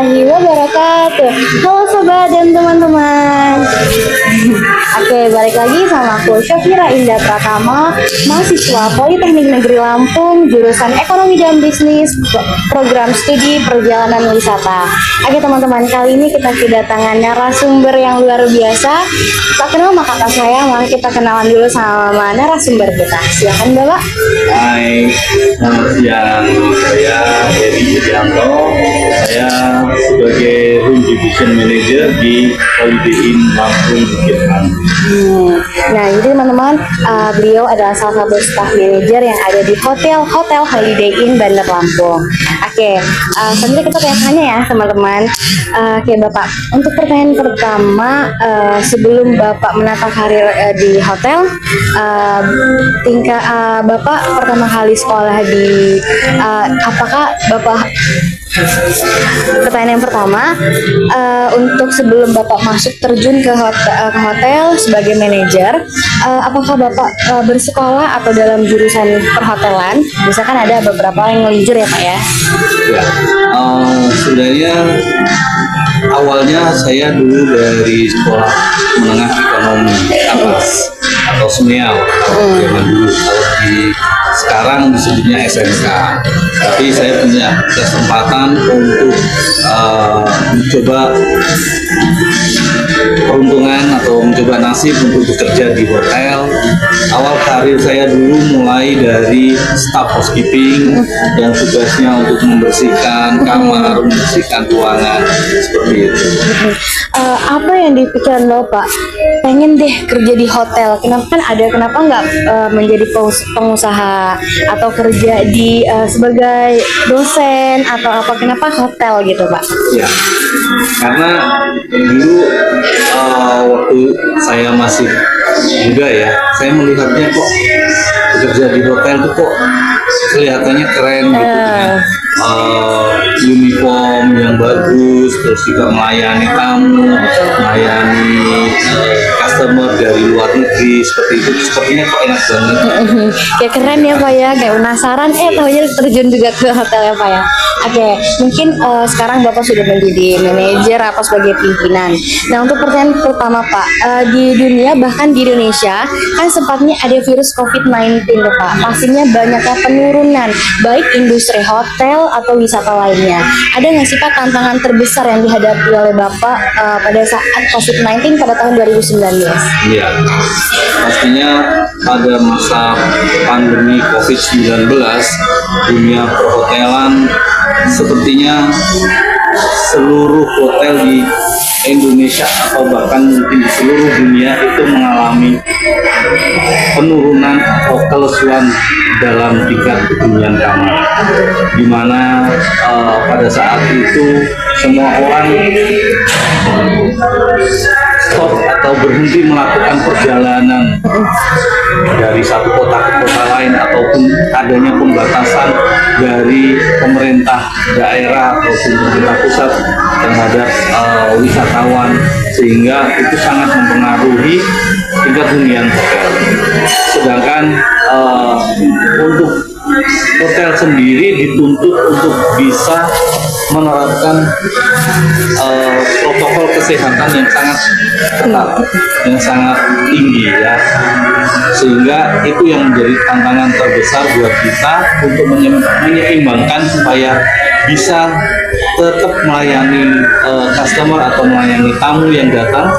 warahmatullahi wabarakatuh. Halo sobat dan teman-teman. Oke, balik lagi sama aku Syafira Indah Pratama, mahasiswa Politeknik Negeri Lampung, jurusan Ekonomi dan Bisnis, program studi perjalanan wisata. Oke teman-teman, kali ini kita kedatangan narasumber yang luar biasa. Tak kenal maka kata saya, mari kita kenalan dulu sama narasumber kita. Silakan Bapak. Hai, selamat siang. Saya Heri Widianto. Saya sebagai Room Division Manager di Holiday Inn Lampung Bukit Anu. Nah, ini teman-teman, beliau adalah salah satu staff manager yang ada di Hotel Holiday Inn Bandar Lampung. Oke, selanjutnya kita tanya ya teman-teman. Oke Bapak, untuk pertanyaan pertama, sebelum Bapak menata karir di hotel, Bapak pertama kali sekolah di apakah Bapak pertanyaan yang pertama, untuk sebelum Bapak masuk terjun ke hotel sebagai manajer, apakah Bapak bersekolah atau dalam jurusan perhotelan? Misalkan ada beberapa yang ngelinjur ya Pak ya? Ya, sebenarnya awalnya saya dulu dari sekolah menengah ekonomi atas atau senior kalau zaman dulu. Kalau sekarang disebutnya SMK. Tapi saya punya kesempatan untuk mencoba peruntungan atau mencoba nasib untuk bekerja di hotel. Awal karir saya dulu mulai dari staff housekeeping yang tugasnya untuk membersihkan kamar, membersihkan ruangan, seperti itu. Apa yang dipikiran lo Pak? Pengen deh kerja di hotel. Kenapa nggak menjadi pengusaha atau kerja di sebagai dosen atau apa? Kenapa hotel gitu Pak? Ya, karena dulu waktu saya masih muda ya, saya melihatnya kok bekerja di hotel tuh kok kelihatannya keren gitu dengan uniform yang bagus, terus juga melayani tamu, melayani customer dari luar negeri, seperti itu. Sepertinya kok enak banget. Kayak keren ya Pak ya, kayak penasaran tahunya terjun juga ke hotel ya Pak ya. Oke, mungkin sekarang Bapak sudah menjadi manajer atau sebagai pimpinan. Nah, untuk pertanyaan pertama Pak, di dunia bahkan di Indonesia kan sempatnya ada virus COVID-19 tuh Pak. Pastinya banyaknya penurunan baik industri hotel atau wisata lainnya. Ada nggak sih Pak tantangan terbesar yang dihadapi oleh Bapak pada saat COVID-19 pada tahun 2019? Iya, pastinya pada masa pandemi COVID-19 dunia perhotelan sepertinya seluruh hotel di Indonesia atau bahkan mungkin di seluruh dunia itu mengalami penurunan atau kelesuan dalam tingkat hunian kamar, di mana pada saat itu semua orang stop atau berhenti melakukan perjalanan dari satu kota ke kota lain, ataupun adanya pembatasan dari pemerintah daerah ataupun pemerintah pusat terhadap wisatawan, sehingga itu sangat mempengaruhi tingkat hunian hotel. Sedangkan untuk hotel sendiri dituntut untuk bisa menerapkan protokol kesehatan yang sangat ketat, yang sangat tinggi ya, sehingga itu yang menjadi tantangan terbesar buat kita untuk menyeimbangkan supaya bisa tetap melayani customer atau melayani tamu yang datang,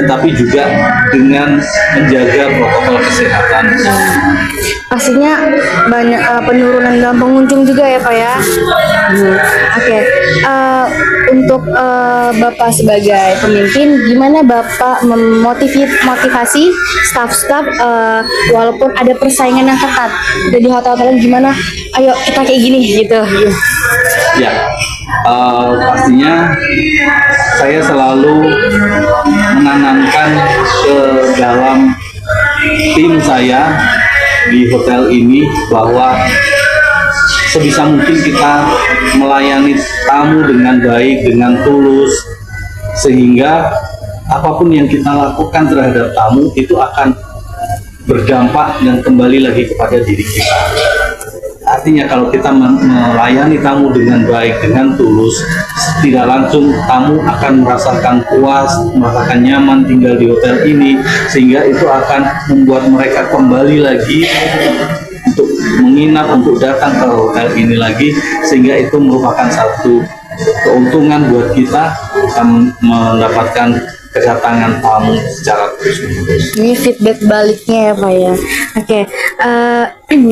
tetapi juga dengan menjaga protokol kesehatan. Pastinya banyak penurunan dalam pengunjung juga ya Pak ya. Oke. Untuk Bapak sebagai pemimpin, gimana Bapak memotivasi staff-staff walaupun ada persaingan yang ketat di hotel-hotel, gimana? Ayo kita kayak gini gitu. Ya, pastinya saya selalu menanamkan ke dalam tim saya di hotel ini bahwa sebisa mungkin kita melayani tamu dengan baik, dengan tulus, sehingga apapun yang kita lakukan terhadap tamu itu akan berdampak dan kembali lagi kepada diri kita. artinya kalau kita melayani tamu dengan baik, dengan tulus, tidak langsung tamu akan merasakan puas, merasakan nyaman tinggal di hotel ini, sehingga itu akan membuat mereka kembali lagi untuk menginap, untuk datang ke hotel ini lagi, sehingga itu merupakan satu keuntungan buat kita mendapatkan kedatangan tamu secara terus-menerus. Ini feedback baliknya ya Pak ya. Oke,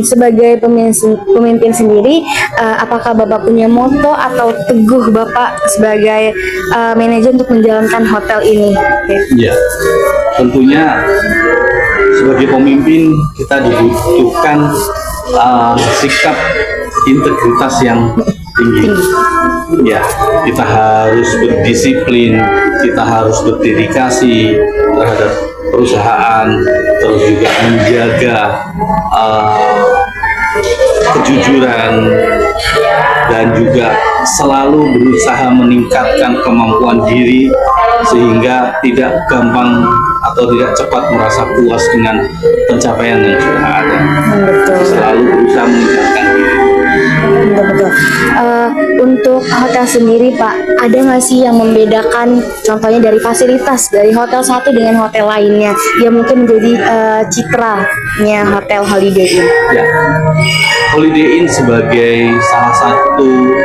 sebagai pemimpin sendiri, apakah Bapak punya moto atau teguh Bapak sebagai manajer untuk menjalankan hotel ini? Oke. Iya, tentunya sebagai pemimpin kita dibutuhkan sikap integritas yang tinggi. Ya, kita harus berdisiplin, kita harus berdedikasi terhadap perusahaan, terus juga menjaga kejujuran, dan juga selalu berusaha meningkatkan kemampuan diri sehingga tidak gampang atau tidak cepat merasa puas dengan pencapaian yang sudah ada. Betul. Selalu berusaha meningkatkan diri. Betul. Untuk hotel sendiri Pak, ada nggak sih yang membedakan contohnya dari fasilitas dari hotel satu dengan hotel lainnya yang mungkin menjadi citranya hotel Holiday Inn? Ya, Holiday Inn sebagai salah satu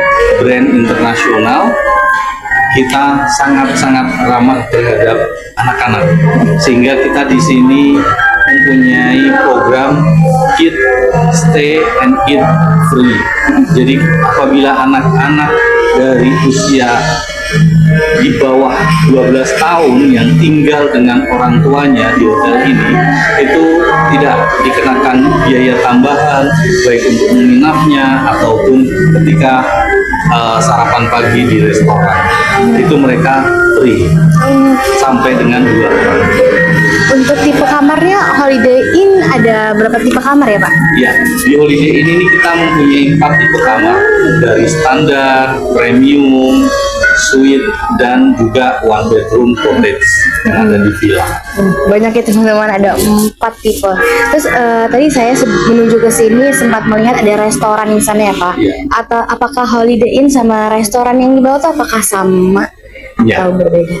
brand internasional, kita sangat-sangat ramah terhadap anak-anak, sehingga kita di sini mempunyai program Kids Stay and Eat Free. Jadi apabila anak-anak dari usia di bawah 12 tahun yang tinggal dengan orang tuanya di hotel ini, itu tidak dikenakan biaya tambahan baik untuk menginapnya ataupun ketika sarapan pagi di restoran. Itu mereka free sampai dengan 2 orang. Untuk tipe kamarnya Holiday Inn ada berapa tipe kamar ya Pak? Ya, di Holiday Inn ini kita mempunyai 4 tipe kamar, dari standar, premium, suite, dan juga one bedroom cottage yang ada di villa. Banyak ya teman-teman, ada 4 tipe. Terus tadi saya menuju ke sini sempat melihat ada restoran di sana ya Pak? Iya. Atau apakah Holiday Inn sama restoran yang di bawah itu apakah sama Ya. atau berbeda?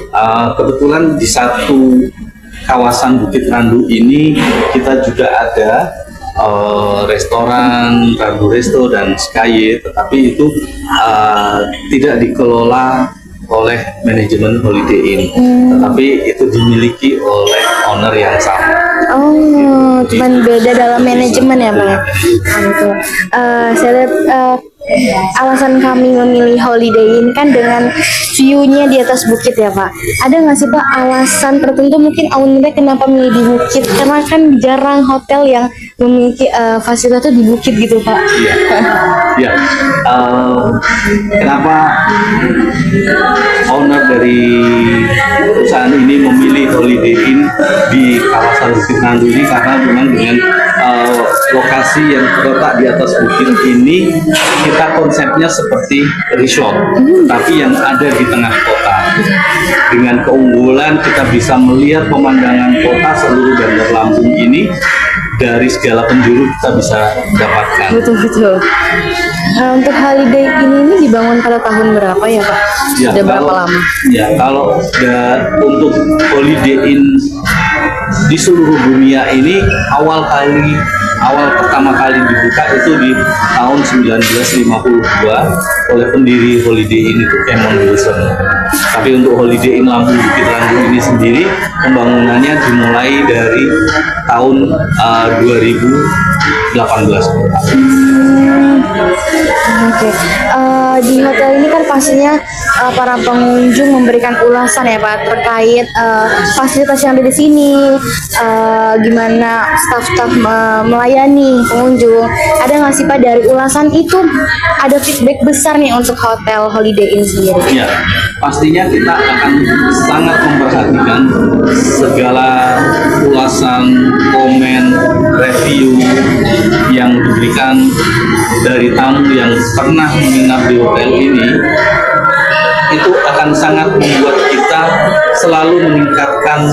Kebetulan di satu kawasan Bukit Randu ini kita juga ada restoran Randu Resto dan Sky, tetapi itu tidak dikelola oleh manajemen Holiday Inn, tetapi itu dimiliki oleh owner yang sama. Oh, cuman beda dalam manajemen ya Pak? Gitu. Saya lihat alasan kami memilih Holiday Inn kan dengan view-nya di atas bukit ya Pak. Ada nggak sih Pak alasan tertentu mungkin ownernya kenapa milih di bukit? Karena kan jarang hotel yang memiliki fasilitas itu di bukit gitu Pak. Iya, ya. Kenapa owner dari perusahaan ini memilih Holiday Inn di kawasan Bukit Randu ini? Karena memang dengan lokasi yang terletak di atas bukit ini, kita konsepnya seperti resort, tapi yang ada di tengah kota. Dengan keunggulan kita bisa melihat pemandangan kota seluruh Bandar Lampung ini dari segala penjuru kita bisa dapatkan. Betul. Untuk Holiday Inn ini dibangun pada tahun berapa ya Pak? Ya, Sudah berapa lama? Ya, kalau untuk Holiday Inn di seluruh dunia ini awal pertama kali dibuka itu di tahun 1952 oleh pendiri Holiday Inn itu Emon Wilson. Tapi untuk Holiday Inn Lampung Bukit Randu ini sendiri pembangunannya dimulai dari tahun 2018. Oke. Di hotel ini kan pastinya para pengunjung memberikan ulasan ya Pak terkait fasilitas yang ada di sini, gimana staf-staf melayani pengunjung. Ada nggak sih Pak dari ulasan itu ada feedback besar nih untuk hotel Holiday Inn sendiri? Ya, pastinya kita akan sangat memperhatikan segala ulasan, komen, review yang diberikan dari tamu yang pernah menginap di hotel ini. Itu akan sangat membuat kita selalu meningkatkan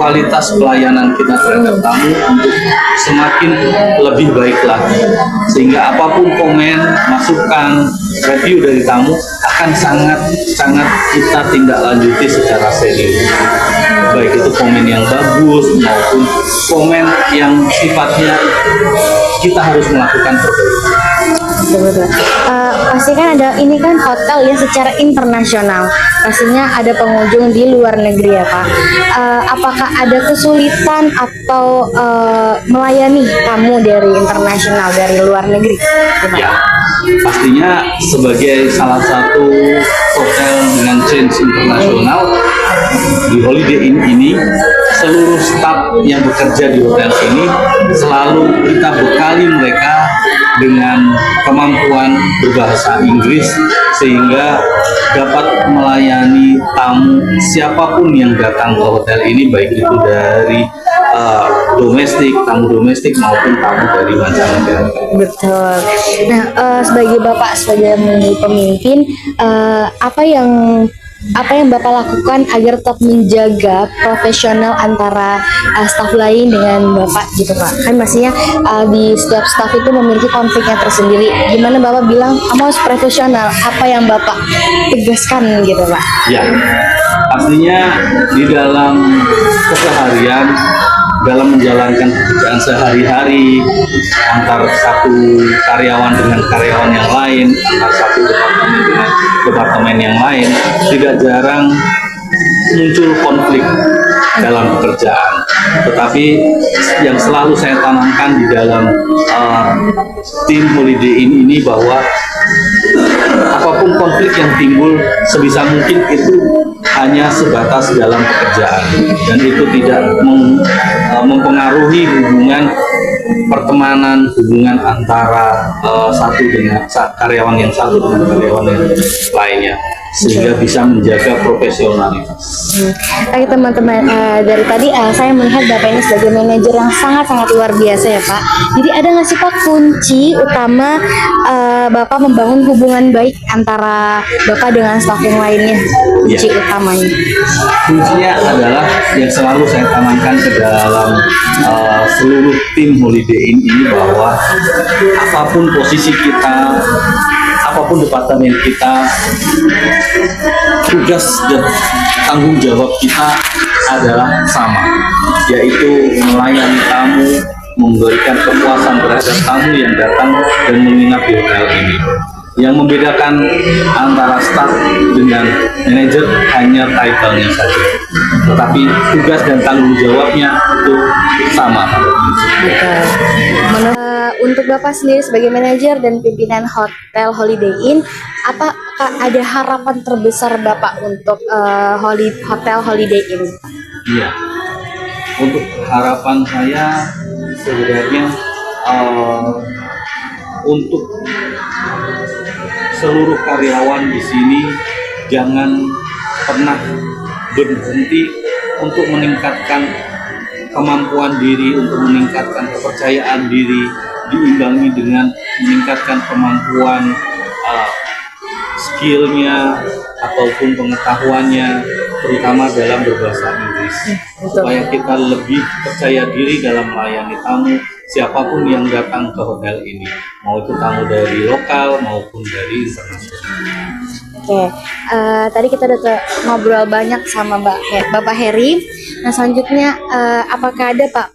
kualitas pelayanan kita terhadap tamu untuk semakin lebih baik lagi, sehingga apapun komen, masukan, review dari tamu akan sangat kita tindak lanjuti secara serius, baik itu komen yang bagus maupun komen yang sifatnya kita harus melakukan perbaikan. Betul. Pasti kan ada, ini kan hotel ya secara internasional, pastinya ada pengunjung di luar negeri ya Pak. Apakah ada kesulitan atau melayani tamu dari internasional, dari luar negeri? Gimana? Ya, pastinya sebagai salah satu hotel dengan change internasional di Holiday Inn ini, seluruh staf yang bekerja di hotel ini selalu kita bekali mereka dengan kemampuan berbahasa Inggris, sehingga dapat melayani tamu siapapun yang datang ke hotel ini, baik itu dari tamu domestik maupun tamu dari mancanegara. Betul. Nah, sebagai Bapak, sebagai pemimpin, apa yang Bapak lakukan agar tetap menjaga profesional antara staf lain dengan Bapak gitu Pak? Kan pastinya di setiap staf itu memiliki konfliknya tersendiri. Gimana Bapak bilang kamu harus profesional? Apa yang Bapak tegaskan gitu Pak? Ya, pastinya di dalam keseharian, dalam menjalankan pekerjaan sehari-hari antar satu karyawan dengan karyawan yang lain, antar satu departemen dengan departemen yang lain, tidak jarang muncul konflik dalam pekerjaan. Tetapi yang selalu saya tanamkan di dalam tim Holiday Inn ini bahwa apapun konflik yang timbul, sebisa mungkin itu hanya sebatas dalam pekerjaan, dan itu tidak mempengaruhi hubungan pertemanan, hubungan antara karyawan yang satu dengan karyawan yang lainnya, sehingga bisa menjaga profesionalitas. Oke teman-teman, dari tadi saya melihat Bapak ini sebagai manajer yang sangat-sangat luar biasa ya Pak. Jadi ada nggak sih Pak kunci utama Bapak membangun hubungan baik antara Bapak dengan staf yang lainnya? Kunci utamanya? Kuncinya adalah yang selalu saya tanamkan ke dalam seluruh tim Holiday Inn ini, bahwa apapun posisi kita, apapun departemen kita, tugas dan tanggung jawab kita adalah sama, yaitu melayani tamu, memberikan kepuasan terhadap tamu yang datang dan menginap di hotel ini. Yang membedakan antara staf dengan manajer hanya title-nya saja, tetapi tugas dan tanggung jawabnya itu sama. Betul. Untuk Bapak sendiri sebagai manajer dan pimpinan hotel Holiday Inn, apakah ada harapan terbesar Bapak untuk hotel Holiday Inn? Iya, untuk harapan saya sebenarnya untuk seluruh karyawan di sini jangan pernah berhenti untuk meningkatkan kemampuan diri, untuk meningkatkan kepercayaan diri, diimbangi dengan meningkatkan kemampuan skillnya ataupun pengetahuannya, terutama dalam berbahasa Inggris, supaya kita lebih percaya diri dalam melayani tamu siapapun yang datang ke hotel ini, mau itu tamu dari lokal maupun dari internasional. Oke, tadi kita udah ngobrol banyak sama Bapak Heri. Nah selanjutnya, apakah ada Pak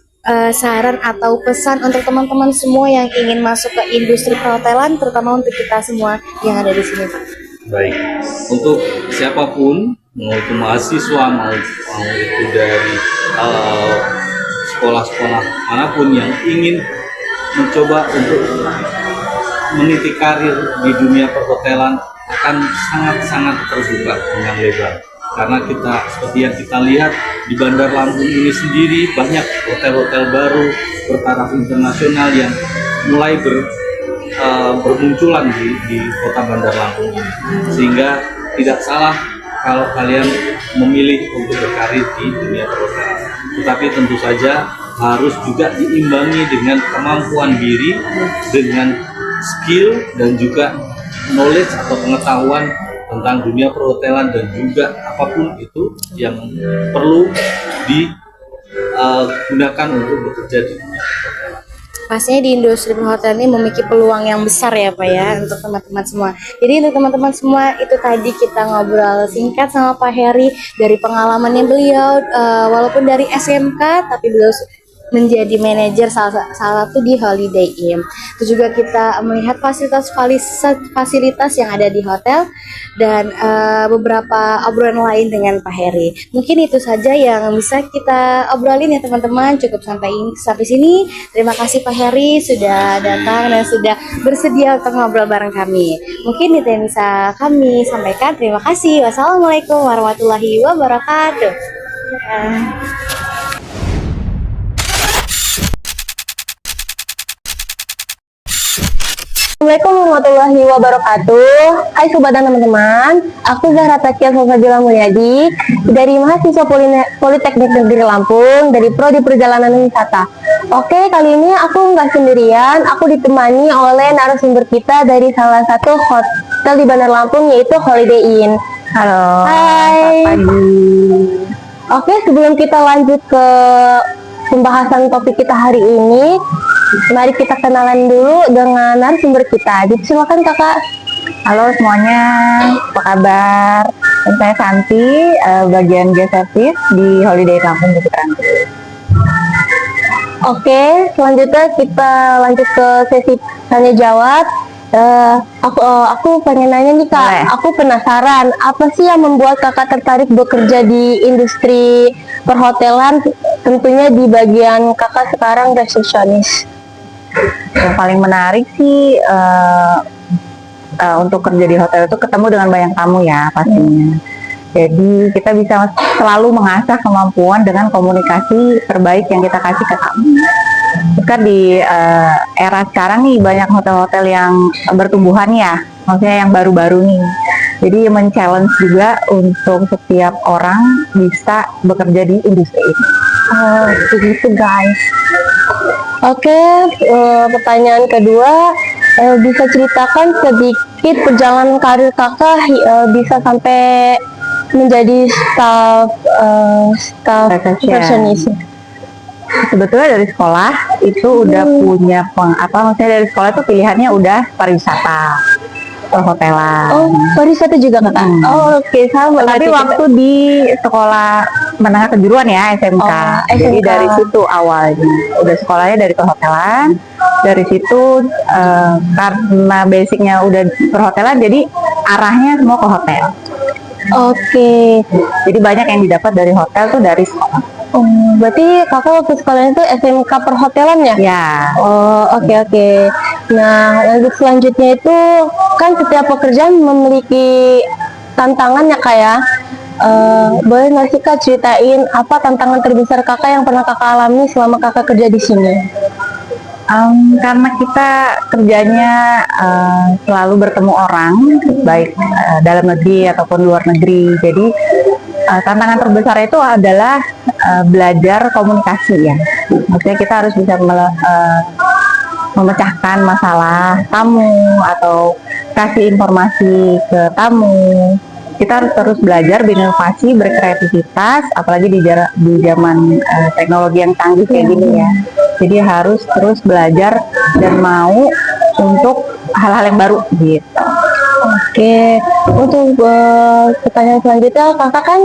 saran atau pesan untuk teman-teman semua yang ingin masuk ke industri perhotelan, terutama untuk kita semua yang ada di sini Pak? Baik, untuk siapapun, mau itu mahasiswa, mau itu dari sekolah-sekolah manapun yang ingin mencoba untuk meniti karir di dunia perhotelan, akan sangat-sangat terbuka dengan lebar. Karena kita, seperti yang kita lihat di Bandar Lampung ini sendiri, banyak hotel-hotel baru bertaraf internasional yang mulai bermunculan di kota Bandar Lampung ini. Sehingga tidak salah kalau kalian memilih untuk berkarir di dunia perhotelan. Tetapi tentu saja harus juga diimbangi dengan kemampuan diri, dengan skill dan juga knowledge atau pengetahuan tentang dunia perhotelan, dan juga apapun itu yang perlu gunakan untuk bekerja di dunia. Pastinya di industri perhotelan ini memiliki peluang yang besar ya Pak ya untuk teman-teman semua. Jadi untuk teman-teman semua itu tadi kita ngobrol singkat sama Pak Heri dari pengalamannya beliau, walaupun dari SMK tapi beliau menjadi manajer salah satu di Holiday Inn. Terus juga kita melihat fasilitas yang ada di hotel dan beberapa obrolan lain dengan Pak Heri. Mungkin itu saja yang bisa kita obrolin ya teman-teman. Cukup sampai sini. Terima kasih Pak Heri sudah datang dan sudah bersedia untuk ngobrol bareng kami. Mungkin itu yang bisa kami sampaikan. Terima kasih. Wassalamualaikum warahmatullahi wabarakatuh. Assalamualaikum warahmatullahi wabarakatuh. Hai sobat dan teman-teman, aku Zahra Takia Sofadila Mulyadi dari mahasiswa Politeknik Negeri Lampung dari Prodi Perjalanan Wisata. Oke, kali ini aku nggak sendirian, aku ditemani oleh narasumber kita dari salah satu hotel di Bandar Lampung yaitu Holiday Inn. Halo. Hai. Selamat pagi. Oke, sebelum kita lanjut ke pembahasan topik kita hari ini, mari kita kenalan dulu dengan narasumber kita. Jadi silakan kakak. Halo semuanya, apa kabar? Dan saya Santi, bagian guest service di Holiday Lampung Bukit Ranti. Oke, selanjutnya kita lanjut ke sesi tanya jawab. Aku pengen nanya nih kak, Boleh. aku penasaran apa sih yang membuat kakak tertarik bekerja di industri perhotelan, tentunya di bagian kakak sekarang resepsionis. Yang paling menarik sih untuk kerja di hotel itu ketemu dengan banyak tamu ya pastinya. Jadi kita bisa selalu mengasah kemampuan dengan komunikasi terbaik yang kita kasih ke tamu. Kan di era sekarang nih banyak hotel-hotel yang bertumbuhan ya, maksudnya yang baru-baru nih. Jadi men-challenge juga untuk setiap orang bisa bekerja di industri ini. Oh, begitu guys. Oke, pertanyaan kedua, bisa ceritakan sedikit perjalanan karir kakak bisa sampai menjadi staff resepsionis. Sebetulnya dari sekolah itu udah punya maksudnya dari sekolah itu pilihannya udah pariwisata, perhotelan. Oh, pariwisata juga kakak. Oh, oke, sama. Tapi waktu di sekolah menengah kejuruan ya SMK. Oh, Jadi SMK. dari situ awalnya udah sekolahnya dari perhotelan. Dari situ karena basicnya udah perhotelan, jadi arahnya semua ke hotel. Oke. Jadi banyak yang didapat dari hotel tuh dari sekolah. Oh, berarti kakak waktu sekolahnya itu SMK perhotelan ya? Ya. Oh, oke. Nah, lanjut selanjutnya itu kan setiap pekerjaan memiliki tantangan ya kak ya. Boleh nggak sih kak ceritain apa tantangan terbesar kakak yang pernah kakak alami selama kakak kerja di sini? Karena kita kerjanya selalu bertemu orang, baik dalam negeri ataupun luar negeri. Jadi tantangan terbesar itu adalah belajar komunikasi ya. Maksudnya kita harus bisa memecahkan masalah tamu atau kasih informasi ke tamu. Kita harus terus belajar berinovasi, berkreativitas, apalagi di zaman teknologi yang canggih kayak gini ya. Jadi harus terus belajar dan mau untuk hal-hal yang baru gitu. Oke, untuk pertanyaan selanjutnya, kakak kan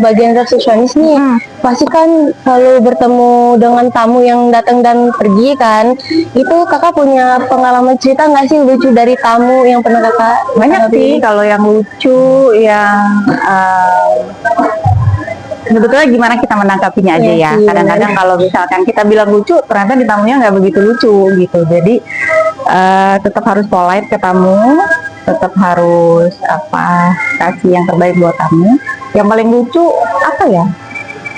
bagian resepsionis nih, pasti kan selalu bertemu dengan tamu yang datang dan pergi kan. Itu kakak punya pengalaman cerita nggak sih lucu dari tamu yang pernah kakak? Banyak sih kalau yang lucu, yang sebetulnya gimana kita menangkapinya aja ya. Kadang-kadang kalau misalkan kita bilang lucu, ternyata di tamunya nggak begitu lucu gitu. Jadi tetap harus polite ke tamu, tetap harus kasih yang terbaik buat tamu. Yang paling lucu apa ya?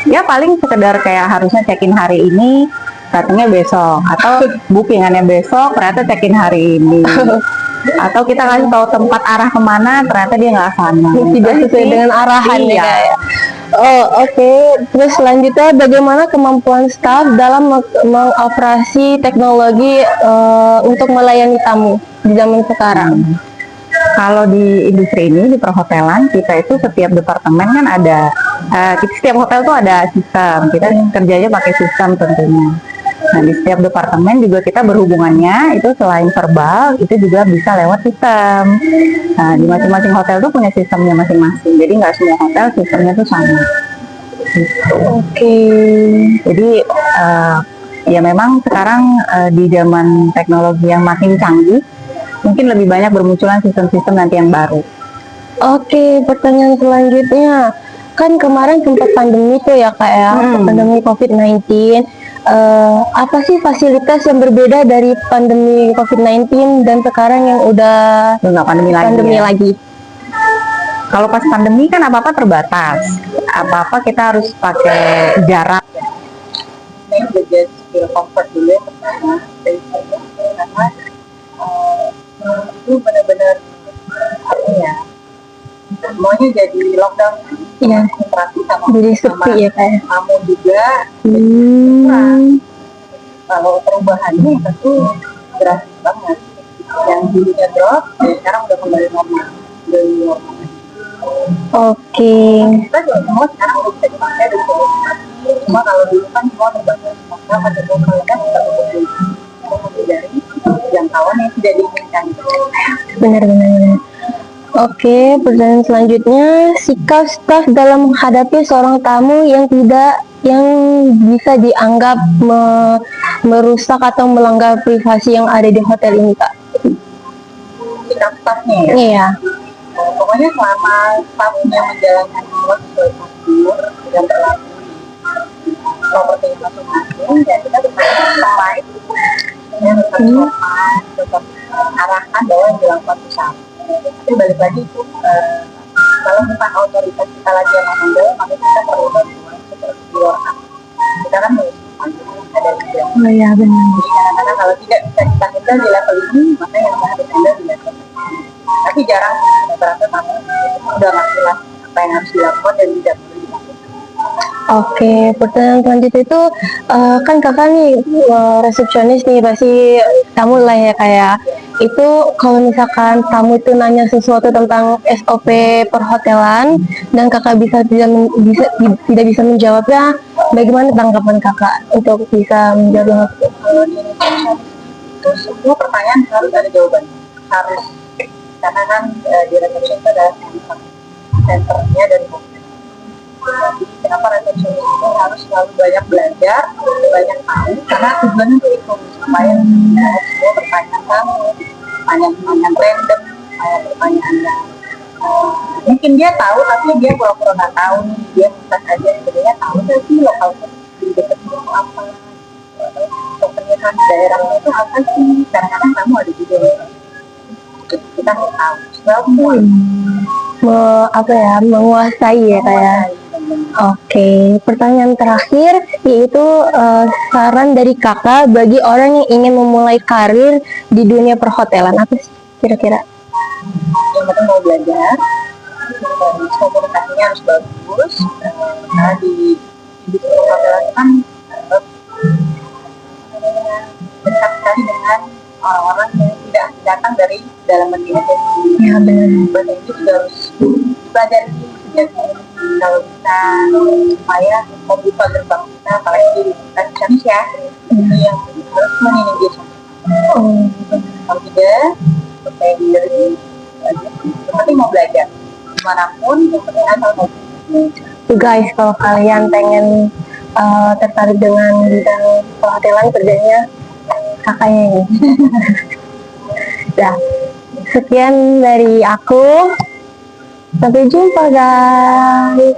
Ya paling sekedar kayak harusnya check-in hari ini, datangnya besok, atau bookingannya besok, ternyata check-in hari ini. Atau kita kasih tahu tempat arah kemana, ternyata dia nggak sana. Tidak sesuai dengan arahan Iya. ya. Oh, oke. Terus selanjutnya bagaimana kemampuan staf dalam mengoperasi teknologi untuk melayani tamu di zaman sekarang? Kalau di industri ini, di perhotelan, kita itu setiap departemen kan ada Setiap hotel tuh ada sistem, kita kerjanya pakai sistem tentunya. Nah, di setiap departemen juga kita berhubungannya itu selain verbal, itu juga bisa lewat sistem. Nah, di masing-masing hotel tuh punya sistemnya masing-masing. Jadi nggak semua hotel sistemnya tuh sama. Gitu. Oke. Jadi ya memang sekarang di zaman teknologi yang makin canggih, mungkin lebih banyak bermunculan sistem-sistem nanti yang baru. Oke, pertanyaan selanjutnya. Kan kemarin sempat pandemi tuh ya Kak ya, pandemi COVID-19. Apa sih fasilitas yang berbeda dari pandemi COVID-19 dan sekarang yang udah Nggak pandemi lagi. pandemi Ya. lagi? Kalau pas pandemi kan apa-apa terbatas, apa-apa kita harus pakai jarak. Saya udah just feel comfort dulu yang pertama dari saya karena itu benar-benar apa ya, semuanya jadi lockdown, Iya. interaksi sama Jadi sepi ya Kak ya. kamu juga. Kalau perubahannya tentu drastis banget, yang dulunya drop dan sekarang udah kembali normal, dari normal. Oke. Kita juga semua sekarang udah bisa dipakai dan bisa dinikmati. Cuma kalau dulu kan semua terbatas, maka pada kalau kan kita menghindari jangkauan yang tidak diinginkan. Benar-benar. Oke, pertanyaan selanjutnya, sikap staf dalam menghadapi seorang tamu yang bisa dianggap merusak atau melanggar privasi yang ada di hotel ini, Kak. Sikap stafnya ya. Iya. Pokoknya selama stafnya menjalankan semua sesuai prosedur dan berlaku di propertinya masing-masing, ya kita tetap lain, ya tetap sopan, tetap arahkan bahwa yang dilakukan itu sama. Tapi balik lagi itu kalau bukan otoritas kita lagi yang menghandle, maka kita perlu bantuan seperti di luar sana. Kita kan harus ada di dalam. Oh iya, benar. Jadi kadang-kadang kalau tidak bisa kita handle di level ini, maka yang harus handle di level ini. Tapi jarang rata-rata tamu udah ngerti lah apa yang harus dilakukan dan tidak perlu dilakukan. Oke, pertanyaan selanjutnya itu kan kakak nih resepsionis nih, pasti tamu lah ya kayak itu kalau misalkan tamu itu nanya sesuatu tentang SOP perhotelan dan kakak tidak bisa menjawabnya, bagaimana tanggapan kakak untuk bisa menjawab? Kalau di Indonesia itu semua pertanyaan harus ada jawaban, harus, karena kan di resepsi itu adalah senternya dari hotel. Jadi kenapa resepsionis itu harus selalu banyak belajar, banyak tahu, karena tujuannya untuk itu supaya menjawab semua pertanyaan kamu, pertanyaan random, pertanyaan yang mungkin dia tahu tapi dia pura-pura nggak tahu nih, dia bisa saja sebenarnya tahu tapi lokal di dekat itu apa, souvenir khas daerahnya itu apa sih, kadang-kadang kamu ada juga kita nggak tahu semua. Menguasai ya kayak. Oke, pertanyaan terakhir yaitu saran dari kakak bagi orang yang ingin memulai karir di dunia perhotelan, apa sih kira-kira? Yang penting mau belajar, komunikasinya harus bagus, karena di industri perhotelan kan dekat sekali dengan orang-orang yang tidak datang dari dalam negeri aja. Ya benar. Bahasa Inggris juga harus dipelajari sejak dini kalau bisa, supaya membuka gerbang kita, apalagi di Indonesia itu yang harus menginginkan. Kalau tidak, supaya diri seperti mau belajar dimanapun, yang penting asal mau. Tuh guys, kalau kalian pengen tertarik dengan bidang perhotelan kerjanya kakaknya ini. Nah, sekian dari aku. Sampai jumpa guys.